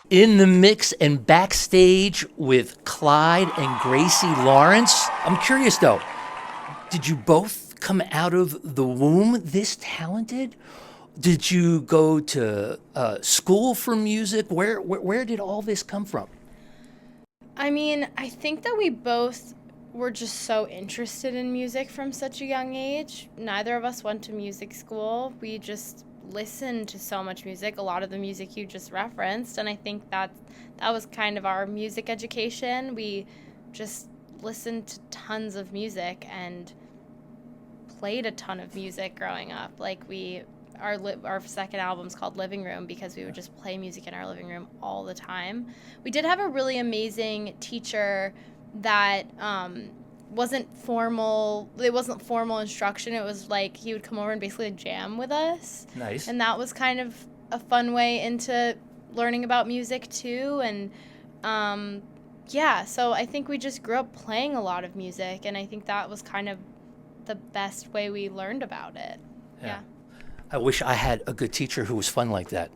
In the mix and backstage with Clyde and Gracie Lawrence. I'm curious though, did you both come out of the womb this talented? Did you go to school for music? Where did all this come from? I mean, I think that we both were just so interested in music from such a young age. Neither of us went to music school. We just listened to so much music, a lot of the music you just referenced, and I think that was kind of our music education. We just listened to tons of music and played a ton of music growing up. Like our second album's called Living Room because we would just play music in our living room all the time. We did have a really amazing teacher that wasn't formal instruction. It was like he would come over and basically jam with us. Nice. And that was kind of a fun way into learning about music too. And so I think we just grew up playing a lot of music, and I think that was kind of the best way we learned about it. Yeah. I wish I had a good teacher who was fun like that.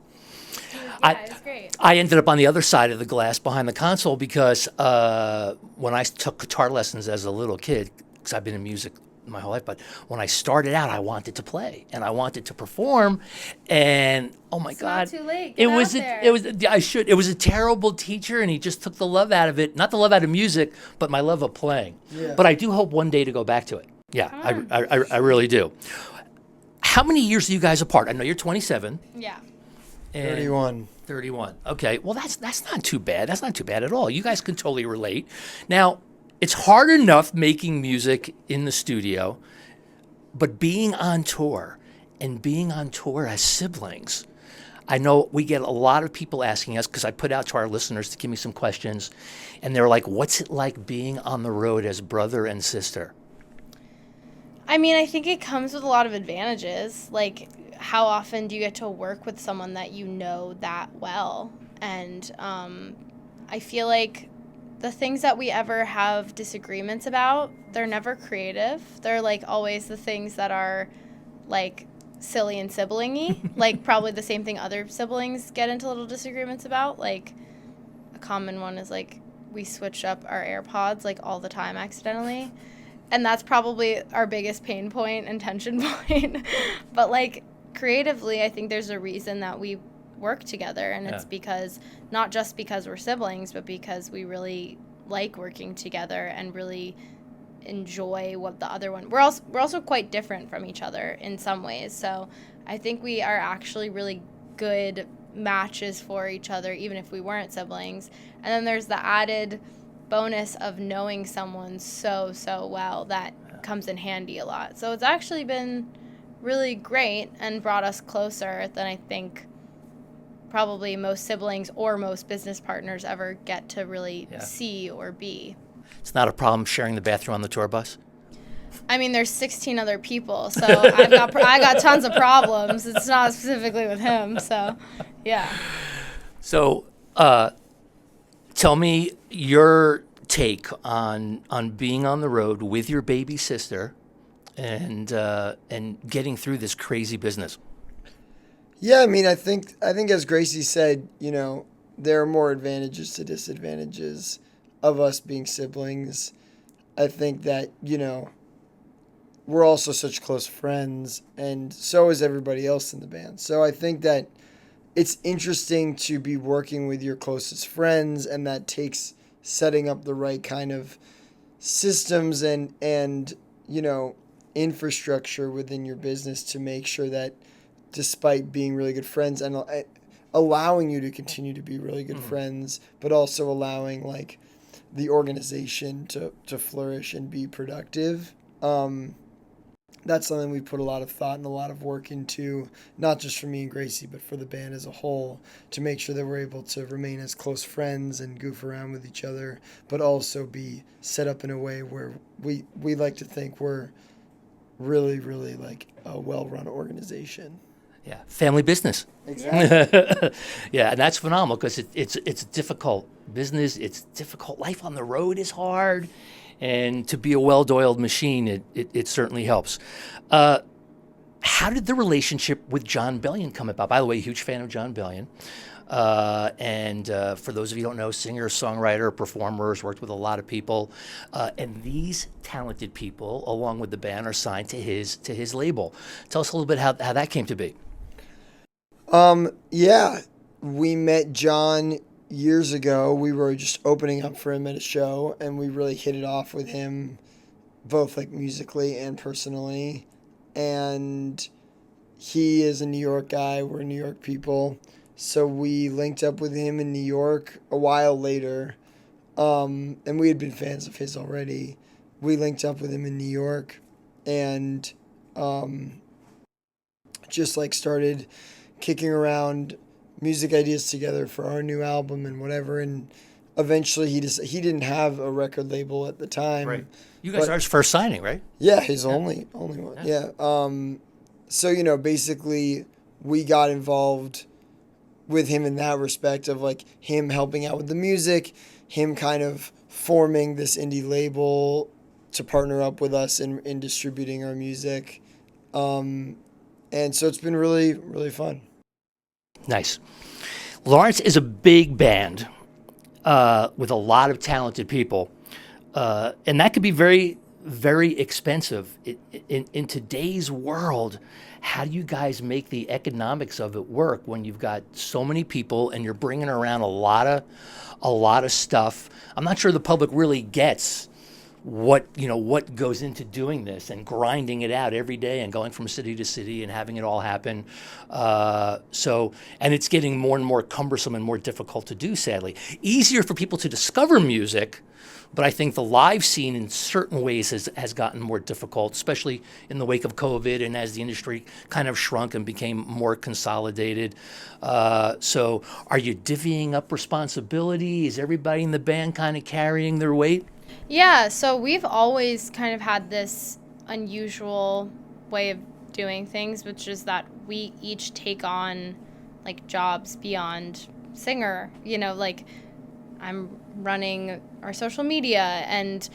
It was great. I ended up on the other side of the glass behind the console because when I took guitar lessons as a little kid, because I've been in music my whole life, but when I started out, I wanted to play and I wanted to perform, and oh my God, not too late. It was a terrible teacher, and he just took the love out of it, not the love out of music, but my love of playing. Yeah. But I do hope one day to go back to it. Yeah, I really do. How many years are you guys apart? I know you're 27. Yeah. 31. Okay. Well, that's not too bad. That's not too bad at all. You guys can totally relate. Now, it's hard enough making music in the studio, but being on tour as siblings, I know we get a lot of people asking us, because I put out to our listeners to give me some questions, and they're like, what's it like being on the road as brother and sister? I mean, I think it comes with a lot of advantages. Like, how often do you get to work with someone that you know that well? And I feel like the things that we ever have disagreements about, they're never creative. They're, like, always the things that are, like, silly and sibling-y. Like, probably the same thing other siblings get into little disagreements about. Like, a common one is, like, we switch up our AirPods, like, all the time accidentally. And that's probably our biggest pain point and tension point. But, like, creatively, I think there's a reason that we work together. And it's because, not just because we're siblings, but because we really like working together and really enjoy what the other one... We're also quite different from each other in some ways. So I think we are actually really good matches for each other, even if we weren't siblings. And then there's the added bonus of knowing someone so well that comes in handy a lot. So it's actually been really great and brought us closer than I think probably most siblings or most business partners ever get to really see or be. It's not a problem sharing the bathroom on the tour bus? I mean, there's 16 other people, so I got tons of problems. It's not specifically with him, so yeah. So tell me your take on being on the road with your baby sister and getting through this crazy business. Yeah, I mean, I think as Gracie said, you know, there are more advantages to disadvantages of us being siblings. I think that, you know, we're also such close friends, and so is everybody else in the band. So I think that it's interesting to be working with your closest friends, and that takes setting up the right kind of systems and you know, infrastructure within your business to make sure that despite being really good friends and allowing you to continue to be really good friends, but also allowing like the organization to flourish and be productive. That's something we put a lot of thought and a lot of work into, not just for me and Gracie, but for the band as a whole, to make sure that we're able to remain as close friends and goof around with each other, but also be set up in a way where we like to think we're really, really like a well-run organization. Yeah, family business. Exactly. Yeah, and that's phenomenal because it's a difficult business. It's difficult. Life on the road is hard. And to be a well-oiled machine, it certainly helps. How did the relationship with John Bellion come about? By the way, huge fan of John Bellion. And for those of you who don't know, singer, songwriter, performers, worked with a lot of people. And these talented people, along with the band, are signed to his label. Tell us a little bit how that came to be. Yeah, we met John years ago. We were just opening up for him at a show, and we really hit it off with him, both like musically and personally. And he is a New York guy. We're New York people. So we linked up with him in New York a while later. And we had been fans of his already. We linked up with him in New York and just like started kicking around music ideas together for our new album and whatever. And eventually he didn't have a record label at the time. Right. You guys are his first signing, right? Yeah, his only one. Yeah. So, basically we got involved with him in that respect of like him helping out with the music, him kind of forming this indie label to partner up with us in distributing our music. And so it's been really, really fun. Nice. Lawrence is a big band with a lot of talented people. And that could be very, very expensive. In today's world, how do you guys make the economics of it work when you've got so many people and you're bringing around a lot of stuff? I'm not sure the public really gets what goes into doing this and grinding it out every day and going from city to city and having it all happen. And it's getting more and more cumbersome and more difficult to do, sadly. Easier for people to discover music, but I think the live scene in certain ways has gotten more difficult, especially in the wake of COVID and as the industry kind of shrunk and became more consolidated. So are you divvying up responsibility? Is everybody in the band kind of carrying their weight? Yeah, so we've always kind of had this unusual way of doing things, which is that we each take on like jobs beyond singer. Like I'm running our social media and,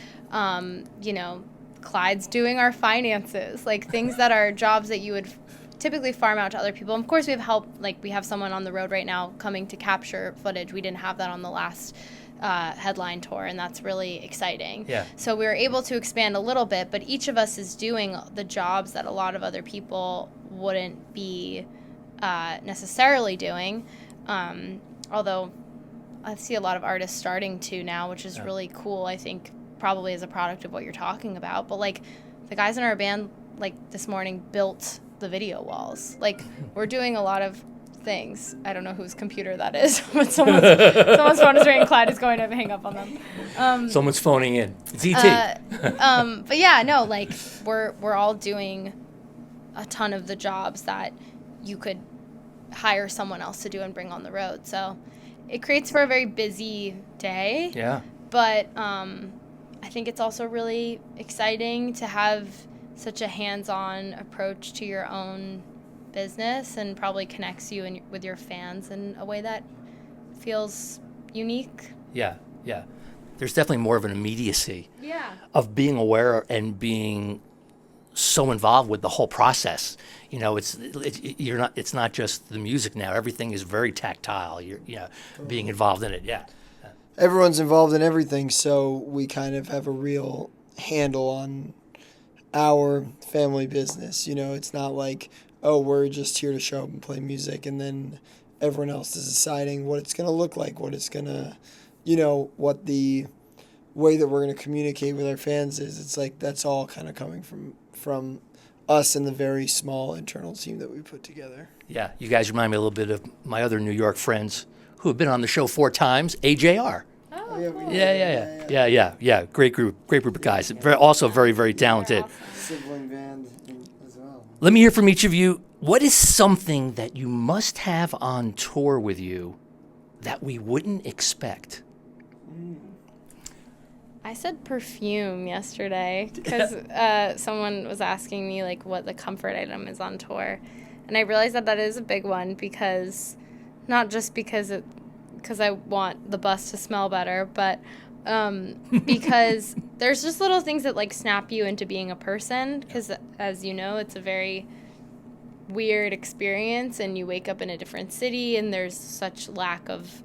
Clyde's doing our finances, like things that are jobs that you would typically farm out to other people. And of course, we have help. Like we have someone on the road right now coming to capture footage. We didn't have that on the last headline tour, and that's really exciting. Yeah. So we were able to expand a little bit, but each of us is doing the jobs that a lot of other people wouldn't be necessarily doing. Although I see a lot of artists starting to now, which is really cool. I think probably as a product of what you're talking about. But like the guys in our band, like this morning, built the video walls. Like we're doing a lot of things. I don't know whose computer that is, but someone's phone is ringing. Clyde is going to hang up on them. Someone's phoning in. It's ET. But yeah, no, like we're all doing a ton of the jobs that you could hire someone else to do and bring on the road. So it creates for a very busy day. Yeah. But I think it's also really exciting to have such a hands-on approach to your own business, and probably connects you with your fans in a way that feels unique. Yeah. There's definitely more of an immediacy of being aware and being so involved with the whole process. It's not just the music now. Everything is very tactile. You're being involved in it. Yeah. Everyone's involved in everything, so we kind of have a real handle on our family business. It's not like, oh, we're just here to show up and play music, and then everyone else is deciding what it's going to look like, what it's going to, what the way that we're going to communicate with our fans is. It's like that's all kind of coming from us and the very small internal team that we put together. Yeah, you guys remind me a little bit of my other New York friends who have been on the show 4 times, AJR. Oh, cool. Yeah. Great group of guys. Also very, very talented. Awesome. Sibling band as well. Let me hear from each of you. What is something that you must have on tour with you that we wouldn't expect? I said perfume yesterday because someone was asking me like what the comfort item is on tour, and I realized that is a big one, because not just because I want the bus to smell better, but because there's just little things that like snap you into being a person, because as you know, it's a very weird experience, and you wake up in a different city and there's such lack of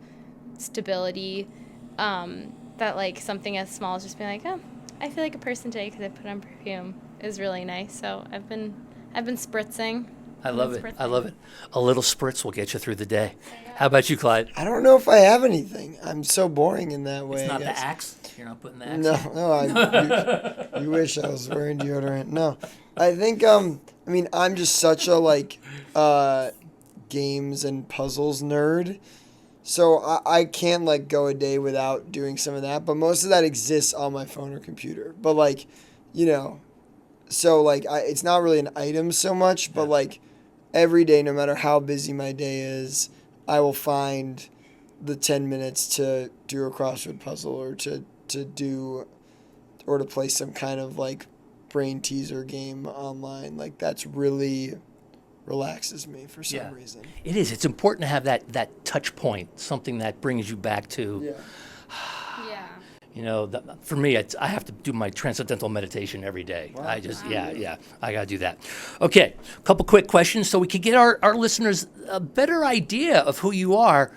stability, that like something as small as just being like, oh, I feel like a person today because I put on perfume is really nice. So I've been spritzing. I love it. I love it. A little spritz will get you through the day. How about you, Clyde? I don't know if I have anything. I'm so boring in that way. It's not I the guess. Axe? You're not putting the Axe No, in? no. You wish I was wearing deodorant. No, I think. I mean, I'm just such a games and puzzles nerd, so I can't like go a day without doing some of that. But most of that exists on my phone or computer. But like, so like it's not really an item so much. But like every day, no matter how busy my day is, I will find the 10 minutes to do a crossword puzzle or to do or to play some kind of like brain teaser game online. Like that's really relaxes me for some reason. It is. It's important to have that touch point, something that brings you back to. Yeah. For me, I have to do my transcendental meditation every day. Wow. I just, I got to do that. Okay, a couple quick questions so we could get our listeners a better idea of who you are.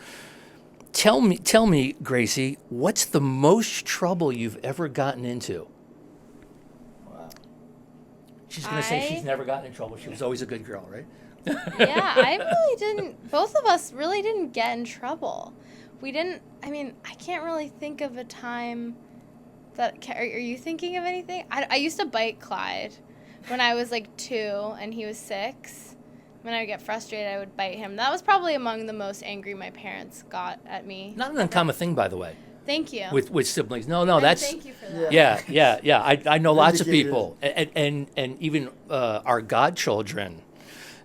Tell me, Gracie, what's the most trouble you've ever gotten into? Wow. She's going to say she's never gotten in trouble. She was always a good girl, right? Yeah, I really didn't. Both of us really didn't get in trouble. We didn't. I mean, I can't really think of a time that. Are you thinking of anything? I used to bite Clyde when I was like 2 and he was 6. When I would get frustrated, I would bite him. That was probably among the most angry my parents got at me. Not an uncommon thing, by the way. Thank you. With siblings. No, that's. Thank you for that. Yeah. I know lots of Vindicated. people, and even our godchildren,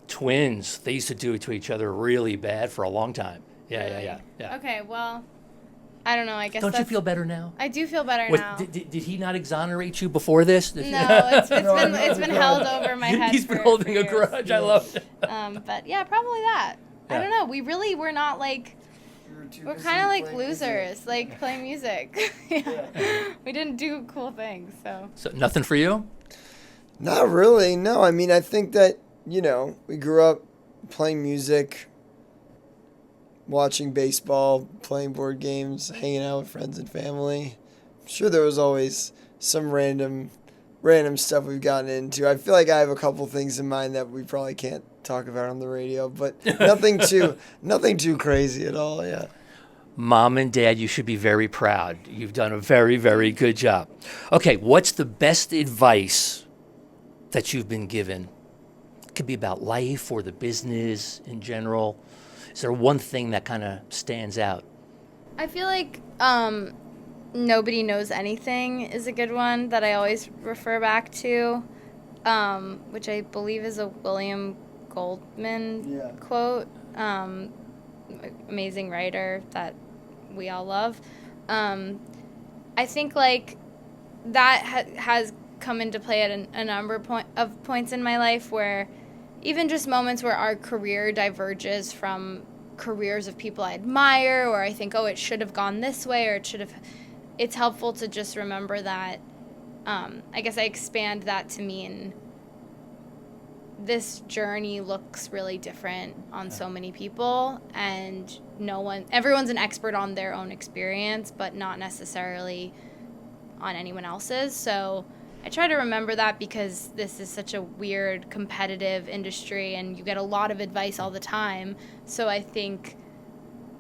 twins. They used to do it to each other really bad for a long time. Yeah. Okay, well, I don't know. I guess. Don't you feel better now? I do feel better Was- now. Did he not exonerate you before this? No, it's been held over my head. He's been for holding a years. grudge. I love it. But yeah, probably that. I Yeah. don't know. We really were not like. We're kind of like losers, like playing music. We didn't do cool things, so. So nothing for you? Not really. No, I mean I think that we grew up playing music, watching baseball, playing board games, hanging out with friends and family. I'm sure there was always some random stuff we've gotten into. I feel like I have a couple things in mind that we probably can't talk about on the radio, but nothing too crazy at all. Yeah. Mom and Dad, you should be very proud. You've done a very, very good job. Okay, what's the best advice that you've been given? It could be about life or the business in general. Is there one thing that kind of stands out? I feel like Nobody Knows Anything is a good one that I always refer back to, which I believe is a William Goldman quote. Amazing writer that we all love. I think like that has come into play at a number of points in my life where even just moments where our career diverges from careers of people I admire, or I think, oh, it should have gone this way, or it's helpful to just remember that, I guess I expand that to mean this journey looks really different on so many people, and everyone's an expert on their own experience, but not necessarily on anyone else's. So I try to remember that because this is such a weird competitive industry and you get a lot of advice all the time. So I think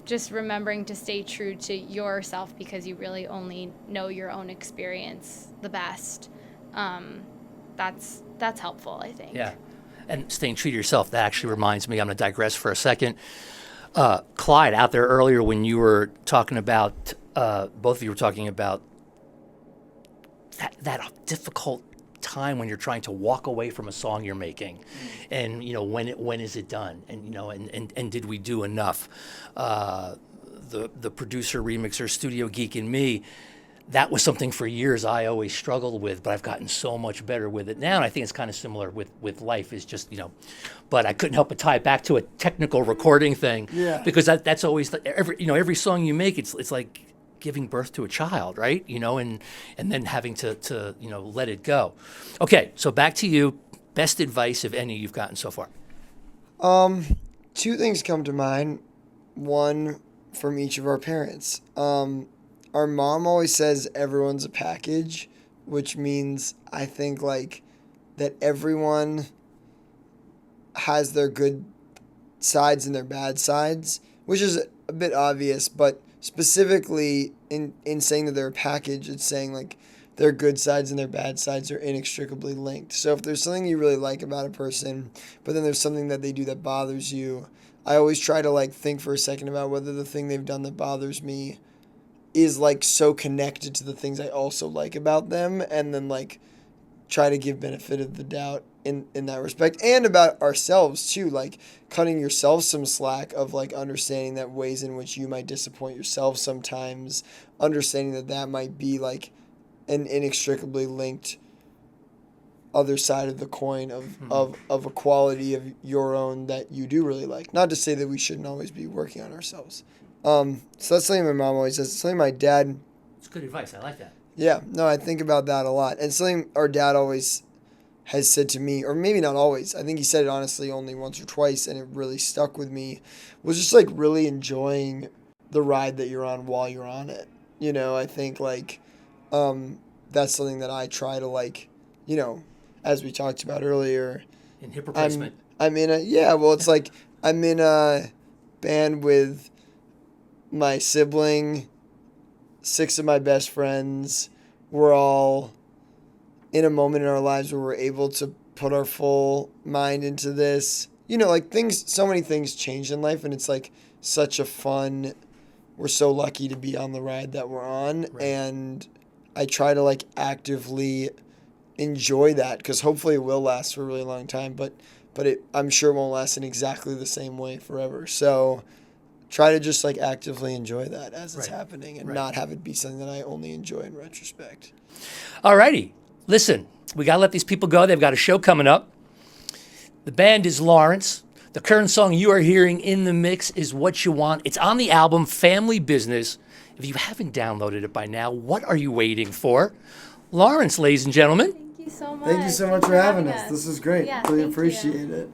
just remembering to stay true to yourself because you really only know your own experience the best. That's helpful, I think. Yeah. And staying true to yourself, that actually reminds me, I'm going to digress for a second. Clyde, out there earlier when you were talking about, both of you were talking about that difficult time when you're trying to walk away from a song you're making, and when is it done, and did we do enough? The producer, remixer, studio geek in me, that was something for years I always struggled with, but I've gotten so much better with it now, and I think it's kind of similar with life. Is just but I couldn't help but tie it back to a technical recording thing, because that's always every song you make, it's like giving birth to a child, right? And then having to let it go. Okay, so back to you. Best advice, if any, you've gotten so far. Two things come to mind. One from each of our parents. Our mom always says everyone's a package, which means I think like that everyone has their good sides and their bad sides, which is a bit obvious, but specifically in saying that they're a package, it's saying like their good sides and their bad sides are inextricably linked. So if there's something you really like about a person, but then there's something that they do that bothers you, I always try to like think for a second about whether the thing they've done that bothers me is like so connected to the things I also like about them, and then like try to give benefit of the doubt in that respect, and about ourselves too, like cutting yourself some slack of like understanding that ways in which you might disappoint yourself sometimes, understanding that that might be like an inextricably linked other side of the coin of a quality of your own that you do really like. Not to say that we shouldn't always be working on ourselves. So that's something my mom always says. Something my dad... It's good advice. I like that. Yeah, no, I think about that a lot. And something our dad always has said to me, or maybe not always, I think he said it honestly only once or twice, and it really stuck with me, was just like really enjoying the ride that you're on while you're on it. You know, I think like that's something that I try to like, you know, as we talked about earlier. In hip replacement. I'm in a, yeah, well, it's like I'm in a band with my sibling, 6 of my best friends. We're all in a moment in our lives where we're able to put our full mind into this. You know, like things, so many things change in life, and it's like such a fun, we're so lucky to be on the ride that we're on. Right. And I try to like actively enjoy that, because hopefully it will last for a really long time, but I'm sure it won't last in exactly the same way forever. So try to just like actively enjoy that as it's happening, and not have it be something that I only enjoy in retrospect. All righty. Listen, we got to let these people go. They've got a show coming up. The band is Lawrence. The current song you are hearing in the mix is What You Want. It's on the album Family Business. If you haven't downloaded it by now, what are you waiting for? Lawrence, ladies and gentlemen. Thank you so much. Thank you so much for having us. This is great. Yeah, really appreciate it.